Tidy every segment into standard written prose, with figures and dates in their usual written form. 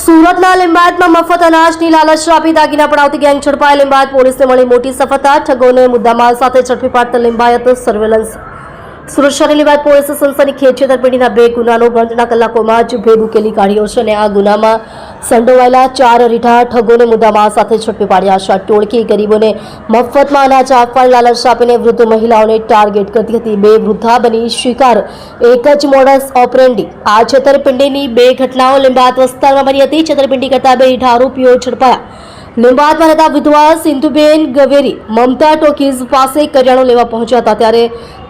સુરતના લીંબાયતમાં મફત અનાજની લાલચ આપી દાગીના પડાવતી ગેંગ ઝડપાઈ. લીંબાયત પોલીસને મળી મોટી સફળતા. ઠગોને મુદ્દામાલ સાથે ઝડપી પાડતા લીંબાયત સર્વેલન્સ. સુરત શહેરની લીંબાયત પોલીસે સનસનીખેજ છેતરપિંડીના 2 ગુનાનો ગણતરીના કલાકોમાં જ ભેદ ઉકેલી કાઢ્યો છે અને આ ગુનામાં સંડોવાયેલા 4 રીઢા ઠગોને મુદ્દામાલ સાથે ઝડપી પાડ્યા છે. આ ટોળકી ગરીબોને મફતમાં અનાજ આપવાની લાલચ આપીને વૃદ્ધ મહિલાઓને ટાર્ગેટ કરતી હતી. 2 વૃદ્ધા બની શિકાર. એક જ મોડસ ઓપરેન્ડી. આ છેતરપિંડીની 2 ઘટનાઓ લીંબાયત વિસ્તારમાં બની હતી. છેતરપિંડી કરતા 2 રીઢા આરોપીઓ ઝડપાયા. લીંબાયતમાં રહેતા વિધવા સિંધુબેન ગવેરી મમતા ટોકીઝ પાસે કરિયાણું લેવા પહોંચ્યા હતા ત્યારે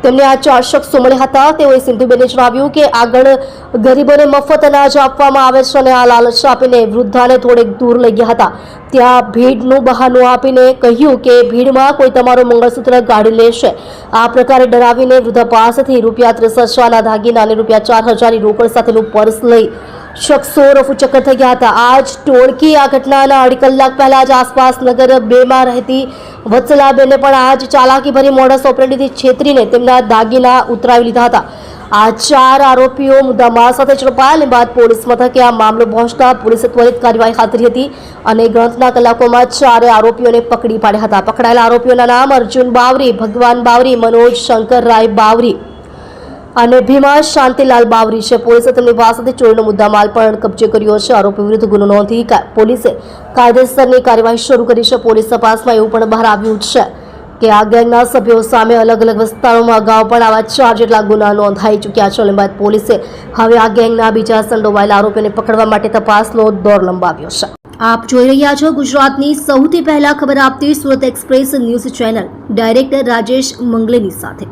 તેમને આ 4 શખ્સો મળ્યા હતા. તેઓએ સિંધુબેને જણાવ્યું કે આગળ ગરીબોને મફત અનાજ આપવામાં આવે છે અને આ લાલચ આપીને વૃદ્ધાને થોડેક દૂર લઈ ગયા હતા. ત્યાં ભીડનું બહાનું આપીને કહ્યું કે ભીડમાં કોઈ તમારું મંગળસૂત્ર કાઢી લેશે. આ પ્રકારે ડરાવીને વૃદ્ધા પાસેથી ₹63,000ના દાગીના અને ₹4,000ની રોકડ સાથેનું પર્સ લઈ શખ્સો રફુચક્કર થઈ ગયા હતા. આ જ ટોળકી આ ઘટનાના 2.5 કલાક પહેલા જ આસપાસ નગર 2માં રહેતી વત્સલાબેને પણ આ જ ચાલાકીભરી મોડસ ઓપરેન્ડીથી છેતરીને તેમના દાગીના ઉતરાવી લીધા હતા. આ 4 આરોપીઓ મુદ્દામાલ સાથે ઝડપાયા. લીંબાયત પોલીસ મથકે આ મામલો પહોંચતા પોલીસે ત્વરિત કાર્યવાહી હાથ ધરી હતી અને ગણતરીના કલાકોમાં 4 આરોપીઓને પકડી પાડ્યા હતા. પકડાયેલા આરોપીઓના નામ અર્જુન બાવરી, ભગવાન બાવરી, મનોજ શંકરરાય બાવરી અને ભીમા શાંતિલાલ બાવરી છે. પોલીસે તેમની પાસેથી ચોરીનો મુદ્દામાલ પણ કબજે કર્યો છે. આરોપી વિરુદ્ધ ગુનો નોંધી પોલીસે કાયદેસરની કાર્યવાહી શરૂ કરી છે. પોલીસ તપાસમાં એવું પણ બહાર આવ્યું છે કે આ ગેંગના સભ્યો સામે અલગ અલગ વિસ્તારોમાં અગાઉ પણ આવા 4 જેટલા ગુના નોંધાઈ ચૂક્યા છે. લીંબાયત પોલીસે હવે આ ગેંગના બીજા સંડોવાયેલા આરોપીઓને પકડવા માટે તપાસનો દોર લંબાવ્યો છે. આપ જોઈ રહ્યા છો ગુજરાતની સૌથી પહેલા ખબર આપતી Surat express news channel director Rajesh મંગલેની સાથે.